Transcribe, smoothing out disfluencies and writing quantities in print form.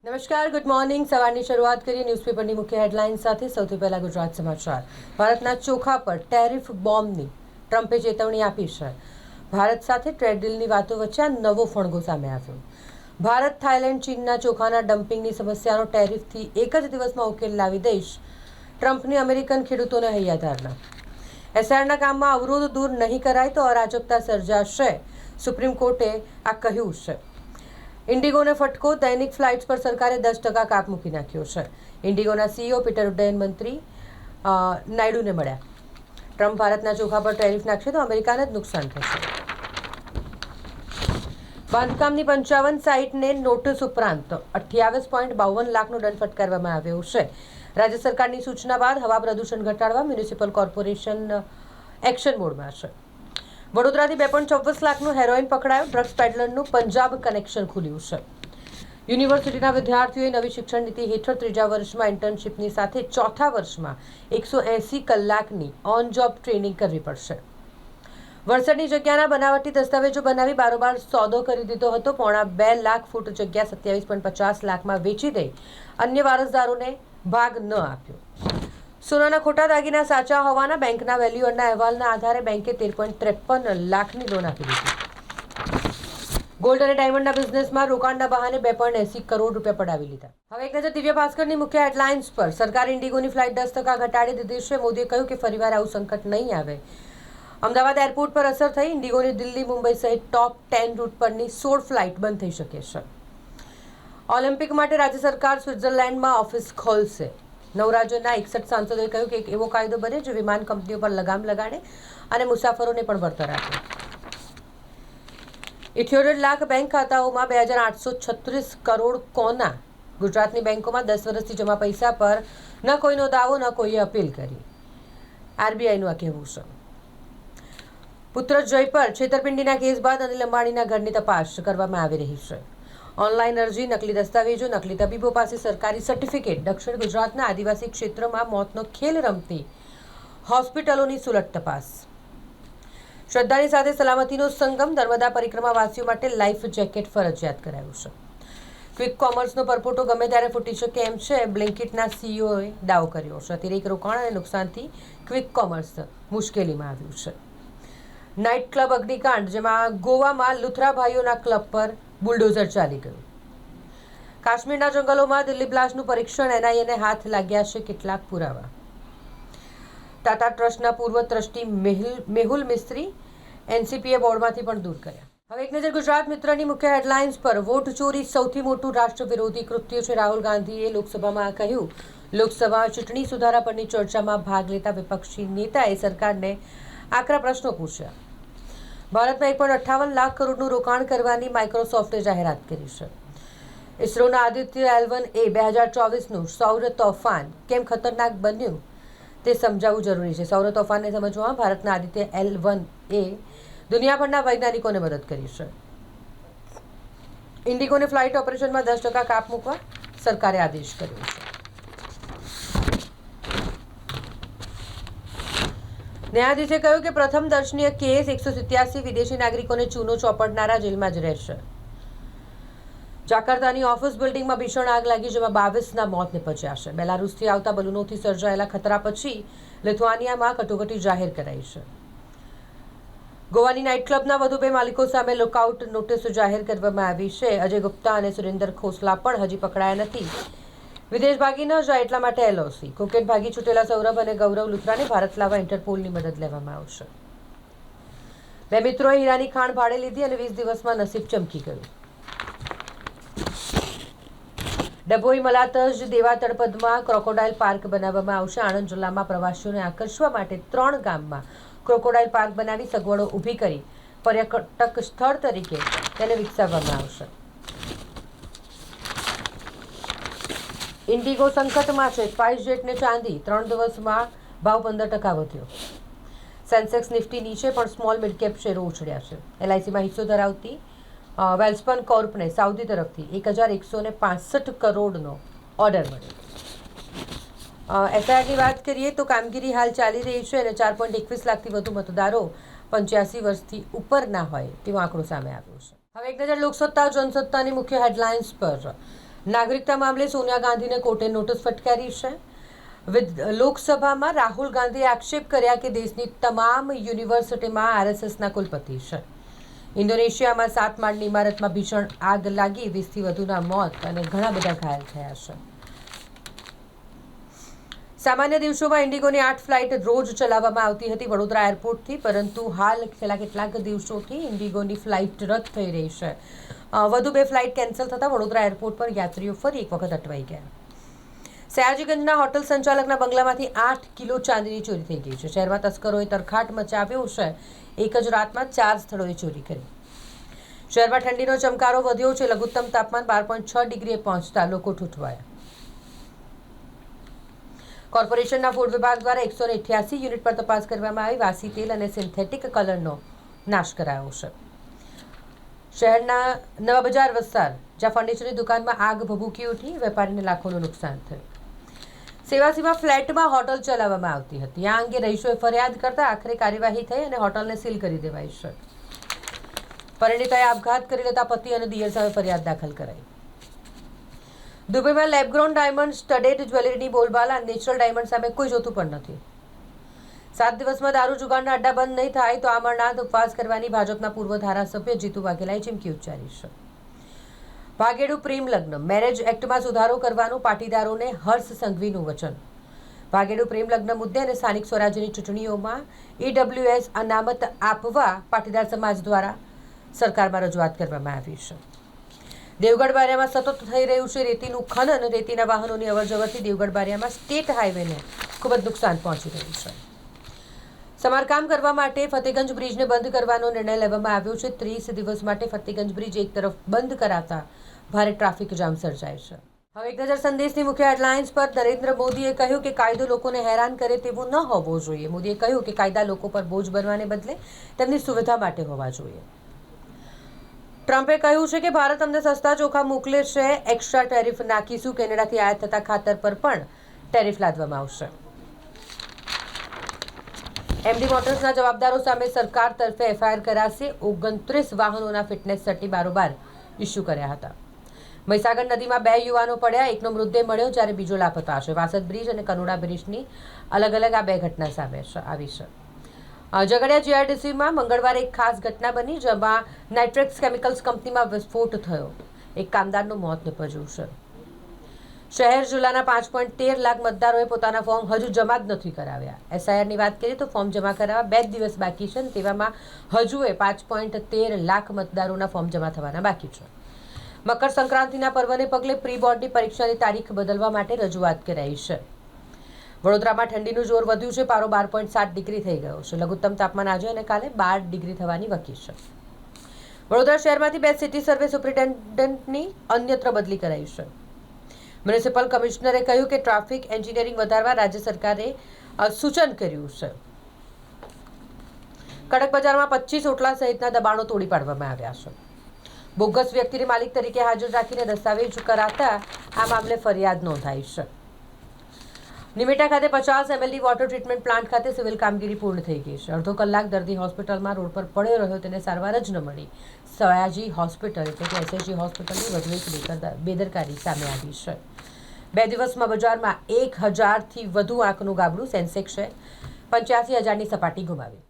નમસ્કાર, good morning. સવારની શરૂઆત કરીએ ન્યૂઝપેપરની મુખ્ય હેડલાઇન્સ સાથે. સૌથી પહેલા ગુજરાત સમાચાર. ભારતના ચોખા પર ટેરિફ બોમ્બની ટ્રમ્પે ચેતવણી આપી છે. ભારત સાથે ટ્રેડ ડીલની વાતો વચ્ચે આ નવો ફણગો સામે આવ્યો. ભારત, થાઇલેન્ડ, ચીનના ચોખાના ડમ્પિંગની સમસ્યાનો ટેરિફથી એક જ દિવસમાં ઉકેલ લાવી દઈશ. ટ્રમ્પની અમેરિકન ખેડૂતોને હૈયાધારણા. એસઆરના કામમાં અવરોધ દૂર નહીં કરાય તો અરાજકતા સર્જાશે. સુપ્રીમ કોર્ટે આ કહ્યું છે. ઇન્ડિગોને ફટકો. દૈનિક ફ્લાઇટ્સ પર સરકારે 10% કાપ મૂકી નાખ્યો છે. ઇન્ડિગોના સીઈઓ પીટર ઉડ્ડયન મંત્રી નાયડુને મળ્યા. ટ્રમ્પ ભારતના ચોખા પર ટેરિફ નાખશે તો અમેરિકાને જ નુકસાન થશે. બાંધકામની 55 સાઇટને નોટિસ ઉપરાંત 28.52 લાખનો દંડ ફટકારવામાં આવ્યો છે. રાજ્ય સરકારની સૂચના બાદ હવા પ્રદૂષણ ઘટાડવા મ્યુનિસિપલ કોર્પોરેશન એક્શન મોડમાં છે. વડોદરાથી 2.24 લાખનું હેરોઇન પકડાયું. ડ્રગ્સ પેડલરનું પંજાબ કનેક્શન ખુલ્યું છે. યુનિવર્સિટીના વિદ્યાર્થીઓએ નવી શિક્ષણ નીતિ હેઠળ ત્રીજા વર્ષમાં ઇન્ટર્નશીપની સાથે ચોથા વર્ષમાં 180 કલાકની ઓન જોબ ટ્રેનિંગ કરવી પડશે. વરસાદની જગ્યાના બનાવટી દસ્તાવેજો બનાવી બારોબાર સોદો કરી દીધો હતો. 2.25 લાખ ફૂટ જગ્યા 27.50 લાખમાં વેચી દઈ અન્ય વારસદારોને ભાગ ન આપ્યો. સોનાના ખોટા દાગીના સાચા હોવાના બેંકના વેલ્યુઅરના અહેવાલના આધારે બેંકે 13.53 લાખની લોન આપી દીધી. ગોલ્ડ અને ડાયમંડના બિઝનેસમાં રોકાણના બહાને 2.80 કરોડ રૂપિયા પડાવી લીધા. હવે એક નજર દિવ્ય ભાસ્કરની મુખ્ય હેડલાઇન્સ પર. સરકારે ઇન્ડિગોની ફ્લાઇટ 10% ઘટાડી દીધી છે. મોદીએ કહ્યું કે ફરીવાર આવું સંકટ નહીં આવે. અમદાવાદ એરપોર્ટ પર અસર થઈ. ઇન્ડિગોની દિલ્હી, મુંબઈ સહિત ટોપ 10 રૂટ પરની 16 ફ્લાઇટ બંધ થઈ શકે છે. ઓલિમ્પિક માટે રાજ્ય સરકાર સ્વિટ્ઝરલેન્ડમાં ઓફિસ ખોલશે. 9 રાજ્યોના 61 સાંસદોએ કહ્યું કે એક એવો કાયદો બને જે વિમાન કંપનીઓ પર લગામ લગાડે અને મુસાફરોને પણ વળતર આપે. 78 લાખ બેંક ખાતાઓમાં 2836 કરોડ કોના. ગુજરાતની બેંકોમાં 10 વર્ષથી જમા પૈસા પર ન કોઈનો દાવો ન કોઈએ અપીલ કરી. આરબીઆઈનું આ કહેવું છે. પુત્ર જય પર છેતરપિંડીના કેસ બાદ અનિલ અંબાણીના ઘરની તપાસ કરવામાં આવી રહી છે. ઓનલાઈન અરજી, નકલી દસ્તાવેજો, નકલી તબીબો પાસે સરકારી સર્ટિફિકેટ. દક્ષિણ ગુજરાતના આદિવાસી ક્ષેત્રમાં મોતનો ખેલ રમતી હોસ્પિટલોની સુલટ તપાસ. શ્રદ્ધાની સાથે સલામતીનો સંગમ. નર્મદા પરિક્રમાવાસીઓ માટે લાઈફ જેકેટ ફરજિયાત કરાયું છે. ક્વિક કોમર્સનો પરપોટો ગમે ત્યારે ફૂટી શકે એમ છે. બ્લિંકિટના સીઈઓએ દાવો કર્યો છે. અતિરેક રોકાણ અને નુકસાનથી ક્વિક કોમર્સ મુશ્કેલીમાં આવ્યું છે. નાઇટ ક્લબ અગ્નિકાંડ, જેમાં ગોવામાં લુથરા ભાઈઓના ક્લબ પર બુલડોઝર ચાલી ગયું. કાશ્મીરના જંગલોમાં દિલ્હી બ્લાસ્ટનું પરીક્ષણ. એનઆઈએને હાથ લાગ્યા છે કેટલાક પુરાવા. ટાટા ટ્રસ્ટના પૂર્વ ટ્રસ્ટી મેહુલ મિસ્ત્રી એનસીપીએ બોર્ડમાંથી પણ દૂર કર્યા. હવે એક નજર ગુજરાત મિત્રની મુખ્ય હેડલાઇન્સ પર. વોટ ચોરી સૌથી મોટું રાષ્ટ્ર વિરોધી કૃત્ય છે. રાહુલ ગાંધીએ લોકસભામાં કહ્યું. લોકસભા ચૂંટણી સુધારા પરની ચર્ચામાં ભાગ લેતા વિપક્ષી નેતાએ સરકારને આકરા પ્રશ્નો પૂછ્યા. ભારતમાં 1.58 લાખ કરોડનું રોકાણ કરવાની માઇક્રોસોફ્ટે જાહેરાત કરી છે. ઇસરોના આદિત્ય L1A 2024નું સૌર તોફાન કેમ ખતરનાક બન્યું તે સમજાવવું જરૂરી છે. સૌર તોફાનને સમજવામાં ભારતના આદિત્ય L1A દુનિયાભરના વૈજ્ઞાનિકોને મદદ કરી છે. ઇન્ડિગોને ફ્લાઇટ ઓપરેશનમાં 10% કાપ મૂકવા સરકારે આદેશ કર્યો છે. ન્યાયાધીશે કહ્યું કે પ્રથમ દર્શનીય કેસ 187 વિદેશી નાગરિકોને ચૂનો ચોપડનારા જેલમાં જ રહેશે. જાકાર્તાની ઓફિસ બિલ્ડિંગમાં ભીષણ આગ લાગી, જેમાં 22ના મોત નિપજ્યા છે. બેલારુસથી આવતા બલૂનોથી સર્જાયેલા ખતરા પછી લિથુઆનિયામાં કટોકટી જાહેર કરાઈ છે. ગોવાની નાઇટ ક્લબના વધુ 2 માલિકો સામે લુકઆઉટ નોટિસ જાહેર કરવામાં આવી છે. અજય ગુપ્તા અને સુરેન્દર ખોસલા પણ હજી પકડાયા નથી. વિદેશ ભાગી ન જાય એટલા માટે એલઓસી. કોકેટ ભાગી છૂટેલા સૌરભ અને ગૌરવ લુથરાને ભારત લાવવા ઇન્ટરપોલની મદદ લેવામાં આવશે. 2 મિત્રોએ હીરાની ખાણ ભાડે લીધી અને 20 દિવસમાં નસીબ ચમકી ગયું. ડભોઈ મલાતજ દેવા તળપદમાં ક્રોકોડાઇલ પાર્ક બનાવવામાં આવશે. આણંદ જિલ્લામાં પ્રવાસીઓને આકર્ષવા માટે 3 ગામમાં ક્રોકોડાઇલ પાર્ક બનાવી સગવડો ઊભી કરી પર્યટક સ્થળ તરીકે તેને વિકસાવવામાં આવશે. ઇન્ડિગો સંકટમાં છે. સ્પાઇસ જેટને ચાંદી 3 દિવસમાં ભાવ 15% વધ્યો. સેન્સેક્સ નિફ્ટી નીચે પણ સ્મોલ મિડ કેપ શેરો ઉછળ્યા છે. એલઆઈસીમાં હિસ્સો ધરાવતી વેલ્સપન કોર્પને સાઉદી તરફથી 1165 કરોડનો ઓર્ડર મળ્યો. એફઆઈઆરની વાત કરીએ તો કામગીરી હાલ ચાલી રહી છે અને 4.21 લાખથી વધુ મતદારો 85 વર્ષથી ઉપરના હોય તેવો આંકડો સામે આવ્યો છે. હવે એક નજર લોકસત્તા જનસત્તાની મુખ્ય હેડલાઇન્સ પર. નાગરિકતા મામલે સોનિયા ગાંધીને કોર્ટે નોટિસ ફટકારી છે. લોકસભામાં રાહુલ ગાંધીએ આક્ષેપ કર્યા કે દેશની તમામ યુનિવર્સિટીમાં આરએસએસના કુલપતિ છે. ઇન્ડોનેશિયામાં 7 માળની ઇમારતમાં ભીષણ આગ લાગી 20થી વધુના મોત અને ઘણા બધા ઘાયલ થયા છે. સામાન્ય દિવસોમાં ઇન્ડિગોની 8 ફ્લાઇટ રોજ ચલાવવામાં આવતી હતી વડોદરા એરપોર્ટથી, પરંતુ હાલ છેલ્લા કેટલાક દિવસોથી ઇન્ડિગોની ફ્લાઇટ રદ થઈ રહી છે. વધુ 2 ફ્લાઇટ કેન્સલ થતાં વડોદરા એરપોર્ટ પર યાત્રીઓ ફરી એક વખત અટવાઈ ગયા. સયાજીગંજના હોટલ સંચાલકના બંગલામાંથી 8 કિલો ચાંદીની ચોરી થઈ ગઈ છે. શહેરમાં તસ્કરોએ તરખાટ મચાવ્યો છે. એક જ રાતમાં 4 સ્થળોએ ચોરી કરી. શહેરમાં ઠંડીનો ચમકારો વધ્યો છે. લઘુત્તમ તાપમાન 12.6 ડિગ્રીએ પહોંચતા લોકો ઠૂઠવાયા. કોર્પોરેશનના ફૂડ વિભાગ દ્વારા 188 યુનિટ પર તપાસ કરવામાં આવી વાસી તેલ અને સિન્થેટિક કલરનો નાશ કરાયો છે. શહેરના નવા બજાર વિસ્તાર જ્યાં ફર્નિચરની દુકાનમાં આગ ભભૂકી ઉઠી, વેપારીને લાખોનું નુકસાન થયું. સેવાસીમા ફ્લેટમાં હોટલ ચલાવવામાં આવતી હતી. આ અંગે રહીશોએ ફરિયાદ કરતા આખરે કાર્યવાહી થઈ અને હોટલને સીલ કરી દેવાઈ છે. પરિણીતાએ આપઘાત કરી લેતા પતિ અને દિયર સામે ફરિયાદ દાખલ કરાઈ. દુબઈમાં લેબગ્રોન ડાયમંડ સ્ટડેડ જ્વેલરીની બોલબાલા. નેચરલ ડાયમંડ સામે કોઈ જોતું પણ નથી. 7 દિવસમાં દારૂ જુગારના અડ્ડા બંધ નહીં થાય તો અમરનાથ ઉપવાસ કરવાની ભાજપના પૂર્વ ધારાસભ્ય જીતુ વાઘેલાએ ચીમકી ઉચ્ચારી છે. ભાગેડુ પ્રેમ લગ્ન મેરેજ એક્ટમાં સુધારો કરવાનું પાટીદારોને હર્ષ સંઘવીનું વચન. ભાગેડુ પ્રેમ લગ્ન મુદ્દે અને સ્થાનિક સ્વરાજ્યની ચૂંટણીઓમાં EWS અનામત આપવા પાટીદાર સમાજ દ્વારા સરકારમાં રજૂઆત કરવામાં આવી છે. દેવગઢ બારિયામાં સતત થઈ રહ્યું છે રેતીનું ખનન. રેતીના વાહનોની અવરજવરથી દેવગઢ બારિયામાં સ્ટેટ હાઈવેને ખૂબ જ નુકસાન પહોંચી રહ્યું છે. સમારકામ કરવા માટે ફતેગંજ બ્રિજને બંધ કરવાનો નિર્ણય લેવામાં આવ્યો છે. 30 દિવસ માટે ફતેગંજ બ્રિજ એક તરફ બંધ કરાતા ભારે ટ્રાફિક જામ સર્જાય છે. હવે એક નજર સંદેશની મુખ્ય હેડલાઇન્સ પર. નરેન્દ્ર મોદીએ કહ્યું કે કાયદો લોકોને હેરાન કરે તેવો ન હોવો જોઈએ. મોદીએ કહ્યું કે કાયદા લોકો પર બોજ બનવાને બદલે તેમની સુવિધા માટે હોવા જોઈએ. ટ્રમ્પે કહ્યું છે કે ભારત અમને સસ્તા ચોખા મોકલે છે, એક્સ્ટ્રા ટેરિફ નાખીશું. કેનેડાથી આયાત થતા ખાતર પર પણ ટેરિફ લાદવામાં આવશે. MD મોટર્સના જવાબદારો સામે સરકાર તરફે FIR કરાશે. 29 વાહનોના ફિટનેસ સર્ટી બારોબાર ઇસ્યુ કર્યા હતા. મહીસાગર નદીમાં 2 યુવાનો પડ્યા, એકનો મૃતદેહ મળ્યો જ્યારે બીજો લાપતા છે. વાસદ બ્રિજ અને કનોડા બ્રિજની અલગ અલગ આ 2 ઘટના સામે આવી છે. ઝઘડિયા GRDCમાં મંગળવારે એક ખાસ ઘટના બની જેમાં નાઇટ્રેક્સ કેમિકલ્સ કંપનીમાં વિસ્ફોટ થયો. એક કામદારનું મોત નીપજ્યું છે. શહેર જિલ્લાના 5.13 લાખ મતદારોએ પોતાના ફોર્મ હજુ જમા જ નથી કરાવ્યા. SIRની વાત કરીએ તો ફોર્મ જમા કરાવવા 2 દિવસ બાકી છે. તેવામાં હજુએ 5.13 લાખ મતદારોના ફોર્મ જમા થવાના બાકી છે. મકર સંક્રાંતિના પર્વને પગલે પ્રી બોર્ડની પરીક્ષાની તારીખ બદલવા માટે રજૂઆત કરાઈ છે. વડોદરામાં ઠંડીનું જોર વધ્યું છે. પારો 12.7 ડિગ્રી થઈ ગયો છે. લઘુત્તમ તાપમાન આજે અને કાલે 12 ડિગ્રી થવાની વકી છે. વડોદરા શહેરમાંથી 2 સિટી સર્વે સુપ્રિન્ટેન્ડન્ટની અન્યત્ર બદલી કરાઈ છે. મ્યુનિસિપલ કમિશનરે કહ્યું કે ટ્રાફિક એન્જિનિયરિંગ વધારવા રાજ્ય સરકારે સૂચન કર્યું છે. કડક બજારમાં 25 ઓટલા સહિતના દબાણો તોડી પાડવામાં આવ્યા છે. બોગસ વ્યક્તિને માલિક તરીકે હાજર રાખીને દસ્તાવેજ કરાતા આ મામલે ફરિયાદ નોંધાઈ છે. નિમેટા ખાતે 50 ml વોટર ટ્રીટમેન્ટ પ્લાન્ટ ખાતે સિવિલ કામગીરી પૂર્ણ થઈ ગઈ છે. અડધો કલાક દર્દી હોસ્પિટલમાં રોડ પર પડ્યો રહ્યો, તેને સારવાર જ ન મળી. સયાજી હોસ્પિટલ એટલે કે SSG હોસ્પિટલની વધુ એક બેદરકારી સામે આવી છે. 2 દિવસમાં બજારમાં 1000થી વધુ આંકનું ગાબડું. સેન્સેક્સે 85,000ની સપાટી ગુમાવી.